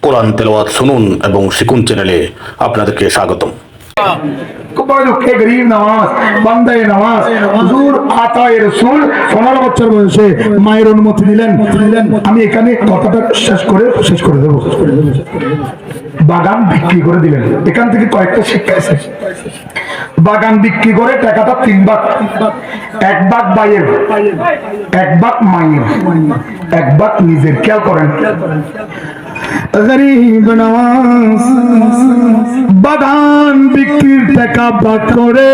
কোরআন তেলাওয়াত শুনুন এবং শিখুন চ্যানেলে আপনাদেরকে স্বাগতম। গরিব নওয়াজ বান্দায়ে নওয়াজ হুজুর আতায়ে রাসূল 15 বছর বয়সে মায়ের অনুমতি দিলেন। আমি এখানে কথাটা শেষ করে দেব। বাগান বিক্রি করে দিলেন। এখান থেকে কয়েকটা শিক্ষা আছে। বাগান বিক্রি করে টাকাটা 3 ভাগ, 1 ভাগ ভাইয়ের, 1 ভাগ মায়ের, 1 ভাগ নিজের। খেয়াল করেন, গরিব নওয়াজ বাগান বিক্রির টাকা ভাগ করে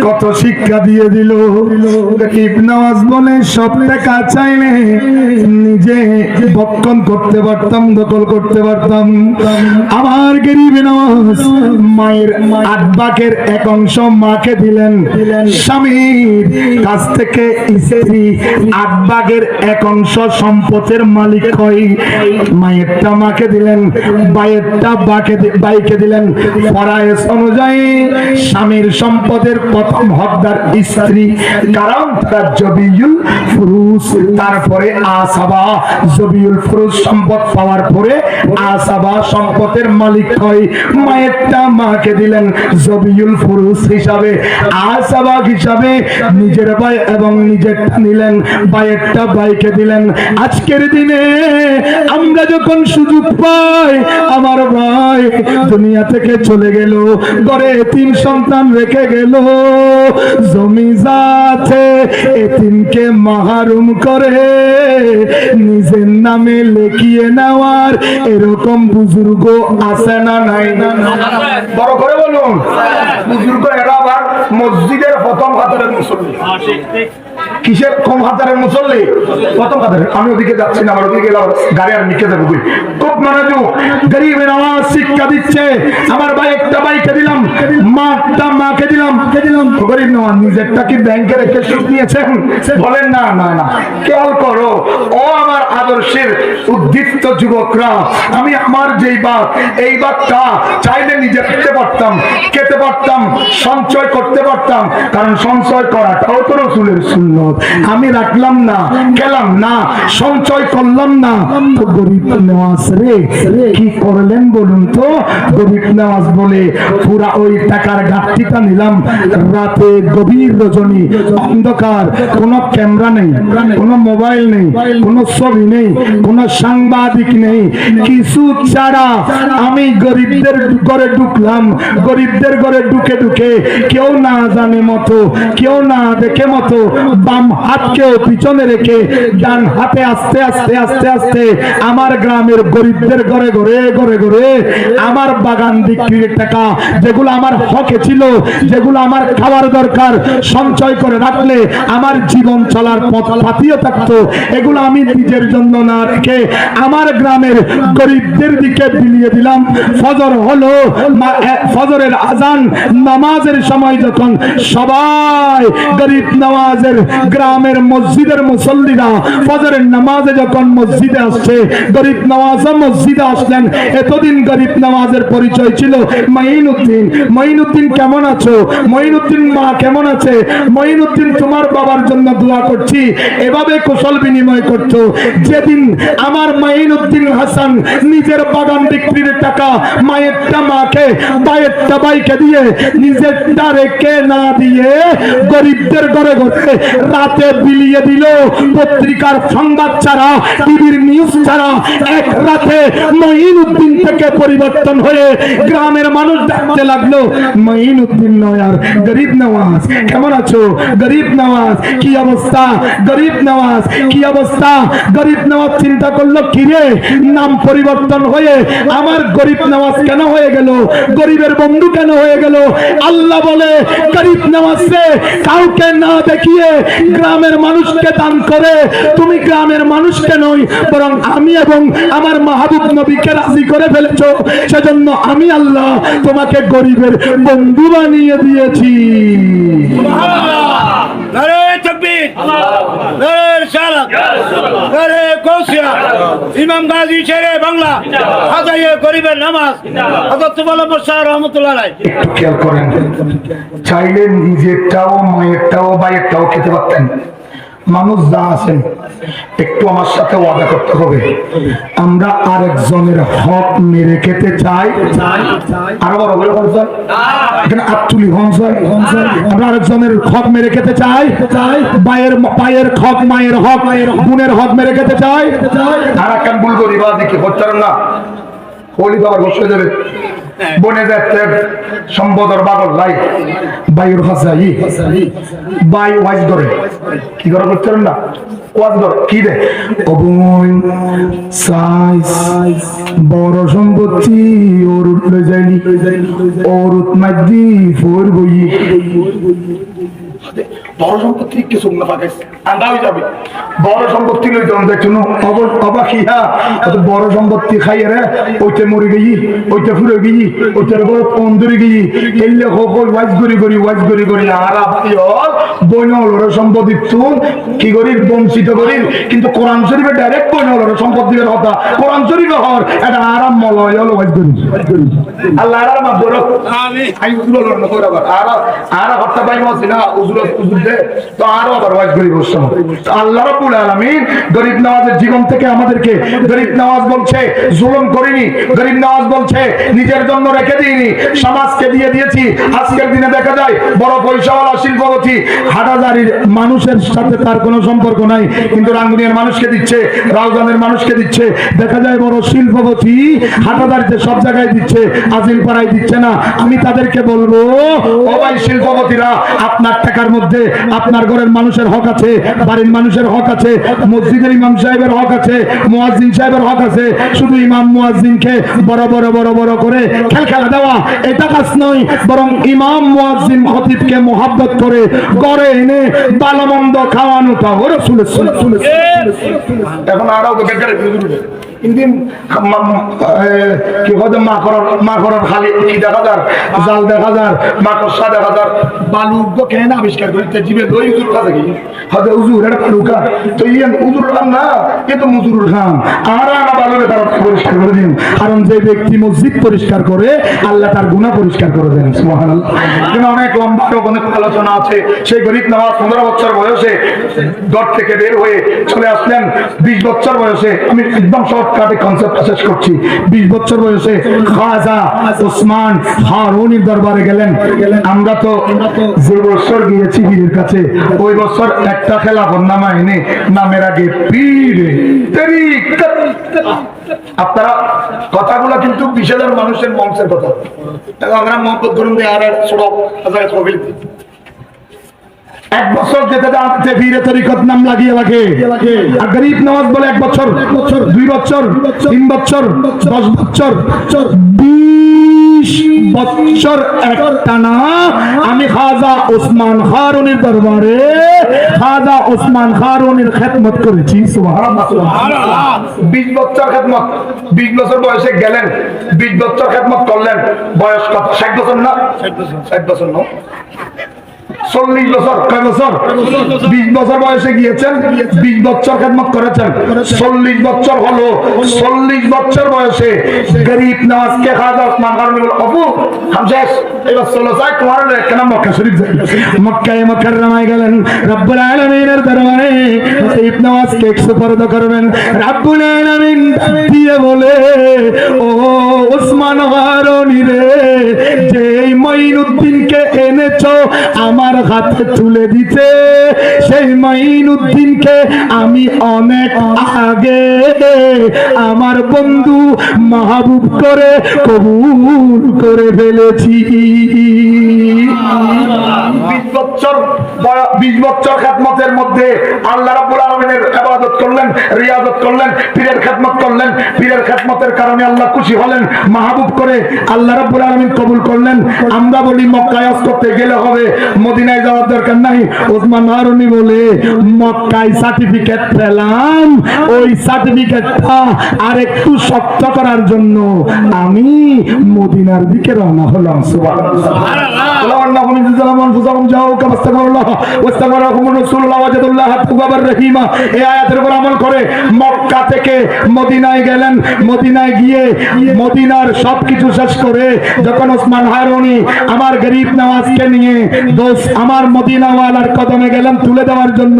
কত শিক্ষা দিয়ে দিল। গরিব নওয়াজ বলে সব টাকা চাইলে নিজে ভক্ষণ করতে পারতাম, দখল করতে পারতাম। আমার গরিব নওয়াজ মায়ের 8 ভাগের 1 অংশ মাকে দিলেন। স্বামীর কাছ থেকে স্ত্রী 8 ভাগের 1 অংশ সম্পদের মালিক হয়। মায়েরটা মাকে দিলেন, ভাইয়েরটা ভাইকে দিলেন। ফরজ অনুযায়ী স্বামীর সম্পদের প্রথম হকদার স্ত্রী, কারণ তার জবিউল ফুরুজ, তারপরে আসাবা। জবিউল ফুরুজ সম্পদ পাওয়ার পরে আসাবা সম্পদের মালিক হয়। মায়েরটা মাকে দিলেন জবিউল ফুরুজ হিসাবে, আসাবা হিসাবে। নিজের ভাই এবং নিজেরটা নিলেন, ভাইয়েরটা ভাইকে দিলেন। আজকের দিনে আমরা যখন সুযোগ পাই, আমার ভাই দুনিয়া থেকে চলে গেল, ঘরে 3 সন্তান রেখে গেল, জমি যাতে এতিমকে মাহরুম করে নিজের নামে লিখিয়ে নেওয়ার এরকম বুজুর্গ আছে না নাই? বড় করে বলুন। বুজুর্গ এরা আবার মসজিদের প্রথম হাতের মুসল্লি। কিসের কম হাতারের মুসল্লি? প্রথম হাতারের। আমি ওদিকে যাচ্ছি না, আমার ওদিকে গেলাম গাড়ি আর নিচে যাবো। খুব মনোযোগ। গরিব নওয়াজ শিক্ষা দিচ্ছে। আমার ভাই একটা ভাইকে দিলাম, মাটা মাকে দিলাম। গরিব নওয়াজ নিজেরটা কি ব্যাংকে রেখে সুদ নিয়েছেন? বলেন না না না। খেয়াল করো, ও আমার আদর্শের উদ্দীপ্ত যুবকরা, আমি আমার যেই বাদ, এই বাদটা চাইলে নিজে খেতে পারতাম, খেতে পারতাম, সঞ্চয় করতে পারতাম। কারণ সঞ্চয় করাটাও তো রাসূলের সুন্নাত। আমি রাখলাম না, গেলাম না, সঞ্চয় করলাম না। তো গরিব নওয়াজ রে কি করলেন বলুন তো? গরিব নওয়াজ বলে পুরা ওই টাকার ঘাটতিটা নিলাম। রাতে গভীর রজনী, অন্ধকার, কোনো ক্যামেরা নেই, কোনো মোবাইল নেই, কোনো ছবি নেই, কোনো সাংবাদিক নেই, কিছু ছাড়া আমি গরিবদের ঘরে ঢুকলাম। গরিবদের ঘরে ঢুকে ঢুকে কেউ না জানে মতো, কেউ না দেখে মতো, বাম হাতকেও পিছনে রেখে ডান হাতে আস্তে আস্তে আস্তে আস্তে আমার গ্রামের গরিবদের ঘরে ঘরে ঘরে ঘরে আমার বাগান বিক্রির টাকা, যেগুলো আমার হকে ছিল, যেগুলো আমার খাওয়ার দরকার, সঞ্চয় করে রাখলে আমার জীবন চলার পথ পাতিও থাকতো, এগুলো আমি নিজের জন্য না রেখে আমার গ্রামের গরিবদের দিকে বিলিয়ে দিলাম। ফজর হলো, ফজরের আজান নামাজের সময় যখন সবাই গরিব নওয়াজের গ্রামের মসজিদের মুসল্লিরা ফজরের নামাজে যখন মসজিদে আসছে, গরিব নওয়াজ মসজিদে আসলেন। এতদিন গরিব নওয়াজের পরিচয় ছিল মঈনুদ্দিন। মঈনুদ্দিন কেমন আছো? মঈনুদ্দিন মা কেমন আছে? মঈনুদ্দিন তোমার বাবার জন্য দোয়া করছি, এভাবে কুশল বিনিময় করতো। যেদিন আমার মঈনুদ্দিন হাসান নিজের বাগান বিক্রির টাকা মায়েরটা মাকে, ভাইয়েরটা ভাইকে দিয়ে, নিজেরটা রেখে না দিয়ে গরিবদের ঘরে ঘরে রাতে বিলিয়ে দিল। পত্রিকার সংবাদ ছাড়া, টিভির নিউজ ছাড়া এক রাতে মঈনুদ্দিন থেকে পরিবর্তন হয়ে গ্রামের মানুষ দেখতে লাগলো মঈনুদ্দিন নয় আর গরিব নওয়াজ। কেমন আছো? গরিব নওয়াজ কি অবস্থা? গরিব নওয়াজ কি অবস্থা? গরিব নওয়াজ চিন্তা করলো, কিরে নাম পরিবর্তন হয়ে আমার গরিব নওয়াজ কেন হয়ে গেল? গরিবের বন্ধু কেন হয়ে গেল? আল্লাহ বলে গরিব নওয়াজে কাউকে না দেখিয়ে গ্রামের মানুষকে দান করে তুমি গ্রামের মানুষকে নয়, বরং আমি এবং আমার মাহবুব নবীকে রাজি করে ফেলেছো। সেজন্য আমি আল্লাহ তোমাকে গরিবের বন্ধু বানিয়ে দিয়েছি। ইমাম গাজী শেরে বাংলা হাজাইয়ে গরিবের নামাজ হযরত মাওলানা শাহ রহমাতুল্লাহ আলাইহি। একটু খেয়াল করেন, চাইলে নিজেরটাও মায়েরটাও ভাইয়েরটাও খেতে পারতেন। মানুষ যা আছেন একটু আমার সাথে ওয়াদা করতে হবে, আমরা আরেকজনের হক মেরে খেতে চাই। আরো বড় বলে এখানে আটচুলি আমরা আরেকজনের হক মেরে খেতে চাই। পায়ের হক, মায়ের হক, বোনের হক মেরে খেতে চাই। আর একটা ভুল করি বা দেখি হচ্ছেন না, হলি বাবার বসে যাবে বনে যাচ্ছে সম্বোধর বাগল লাই বায়ুর হাসাই বাই ওয়াইজ ধরে কি করে করতে না ওয়াজ ধরে কি রে অবুন সাইজ বড় সম্পত্তি ওর উঠলে যায়নি ওর উৎমাদি ফোর বই বড় সম্পত্তি কিছু না পাকে আন্দা হয়ে যাবে। বড় সম্পত্তি লই তখন দেখছো অবাকিয়া বড় সম্পত্তি খাইয়ে রে ওইতে মরে গেছি, ওইতে ফুরে গেছি, ওইটার বড় ফোন ধরে গেছি, এলে সকল ওয়াজ করি আর আপনি বইনলর সম্পত্তি তুন কি করি বঞ্চিত করি। কিন্তু কোরআন শরীফে ডাইরেক্ট বইনলর সম্পত্তির কথা কোরআন শরীফে হর এটা আরাম মলয় হলো ওয়াজ করি আল্লাহ আর মা বড় আমি উজুর হল না কইরা আর হত্যা পাই মাছ না উজুর দে তো আরো আবার ওয়াজ করি বসছো। আল্লাহ রাব্বুল আলামিন গরীব নওয়াজের জীবন থেকে আমাদেরকে গরীব নওয়াজ বলছে জুলুম করিনি, গরীব নওয়াজ বলছে নিজের জন্য রেখে দিইনি, সমাজকে দিয়ে দিয়েছি। আজকের দিনে দেখা যায় বড় পয়সাওয়ালা শিল্পপতি হাটাজারির মানুষের সাথে তার কোনো সম্পর্ক নাই, কিন্তু রাঙ্গুনিয়ার মানুষকে দিচ্ছে, রাউজানের মানুষকে দিচ্ছে। দেখা যায় বড় শিল্পপতি হাটাজারিতে সব জায়গায় দিচ্ছে, আজিম পাড়ায় দিচ্ছে না। আমি তাদেরকে বলবো ও ভাই শিল্পপতিরা, আপনার টাকার মধ্যে আপনার ঘরের মানুষের হক আছে, বাড়ির মানুষের হক আছে, মসজিদের ইমাম সাহেবের হক আছে, মুয়াজ্জিন সাহেবের হক আছে। শুধু ইমাম মুয়াজ্জিনকে বড় বড় করে খেলা দেওয়া এটা কাজ নয়, বরং ইমাম মুয়াজ্জিন খতিবকে মোহাব্বত করে ঘরে এনে ভালো মন্দ খাওয়ানোটা ও রাসূলের সুন্নাত। এখন আরো ইন্দিন কি হতে মাকড়ের খালি কি দেখা যার জাল দেখা যার মাকড়সা দেখা যার বালু কেন আবিষ্কার করিতে জীবে দই উজুর কাছে কি হতে উজুর এটা বালুকা তো ইয়েন উজুর খান না এ তো মুজুরুর খান। আমরা বালুরে তার পরিষ্কার করে দিন, কারণ যে ব্যক্তি মসজিদ পরিষ্কার করে আল্লাহ তার গুনাহ পরিষ্কার করে দেন। সুবহানাল্লাহ। কিন্তু অনেক লম্বা অনেক আলোচনা আছে। সেই গরীব নওয়াজ 15 বছর বয়সে ঘর থেকে বের হয়ে চলে আসলেন। 20 বছর বয়সে, আমি একদম শর্টকাটে কনসেপ্ট শেষ করছি, 20 বছর বয়সে খাজা ওসমান হারুনির দরবারে গেলেন। আমরা তো যে বছর গিয়েছি পীরের কাছে ওই বছর একটা খেলাফতনামা এনে নামের আগে পীর আপনারা কথাগুলো কিন্তু 20,000 মানুষের মঞ্চের কথা। আমরা মোহাম্মদ করুন আর ছোট এক বছর যেতে যাচ্ছে পীরে তরিকত নাম লাগিয়ে লাগে। আর গরীব নওয়াজ বলে 1 বছর, 2 বছর, 3 বছর, 10 বছর, 20 বছর একটানা আমি খাজা ওসমান হারুনির দরবারে খাজা ওসমান হারুনির খেদমত করেছি। সুবহানাল্লাহ। 20 বছর খেদমত, 20 বছর বয়সে গেলেন, 20 বছর খেদমত করলেন। বয়স কত? 60 বছর না? 60 বছর না, 40 বছর। কয় বছর? 20 বছর বয়সে গিয়েছেন, 20 বছর খেদমত করেছেন, 40 বছর হলো। 40 বছর বয়সে গরীব নওয়াজকে খাজা ওসমান হারুনি বলে অপু হামশেষ এবার চলো যাই তোমার কেন মক্কা শরীফ যাই। মক্কায় মুকাররমায় গেলেন, রব্বুল আলামিনের দরবারে গরীব নওয়াজকে সুপারদ করবেন। রব্বুল আলামিন দিয়ে বলে ও ওসমান হারুনি রে, যে মঈনুদ্দিনকে এনেছো আমার হাতে তুলে দিতে, সেই মঈনুদ্দিনকে আমি অনেক আগে আমার বন্ধু মাহবুব করে কবুল করে ফেলেছি। 20 বছর খেদমতের মধ্যে আল্লাহ রাব্বুল আলামিনের ইবাদত করলেন, রিয়াজত করলেন, পীরের খেদমত করলেন। পীরের খেদমতের কারণে আল্লাহ খুশি হলেন, মাহবুব করে আল্লাহ রাব্বুল আলামিন কবুল করলেন। আমরা বলি মক্কায় হজ করতে গেলে হবে, মদিনায় যাওয়ার দরকার নাই। ওসমান হারুনি বলে মক্কায় সার্টিফিকেট পেলাম, ওই সার্টিফিকেটটা আরেকটু শক্ত করার জন্য আমি মদিনার দিকে রওনা হলাম। সুবহানাল্লাহ। এই আয়াতের উপর আমল করে মক্কা থেকে মদিনায় গেলেন। মদিনায় গিয়ে মদিনার সবকিছু শেষ করে যখন ওসমান হারুনি আমার গরীব নওয়াজকে নিয়ে 2 আমার মদিনাওয়ালার কদমে গেলাম তুলে দেওয়ার জন্য।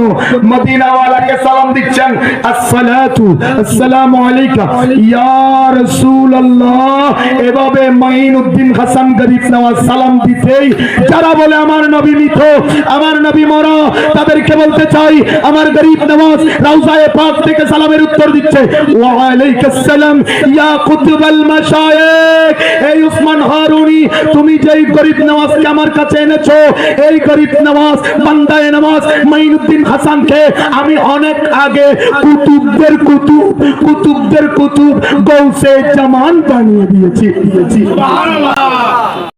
মদিনাওয়ালাকে সালাম দিচ্ছেন, আসসালাতু আসসালামু আলাইকা ইয়া রাসূলুল্লাহ। এভাবে মাইনুদ্দিন হাসান গরিব নওয়াজ সালাম দিতেই যারা বলে আমার নবী মৃত, আমার নবী মরা, তাদেরকে বলতে চাই আমার গরিব নওয়াজ রওজায়ে পাক থেকে সালামের উত্তর দিচ্ছে, ওয়া আলাইকুস সালাম ইয়া কুতুবাল মাশায়েখ। এই উসমান হারুনি, তুমি যেই গরিব নওয়াজকে আমার কাছে এনেছো, এই গরিব নওয়াজ বান্দায়ে নওয়াজ মাইনুদ্দিন হাসানকে আমি অনেক আগে কুতুবদের কুতুব গৌসে জামান বানিয়ে দিয়েছি। সুবহানাল্লাহ।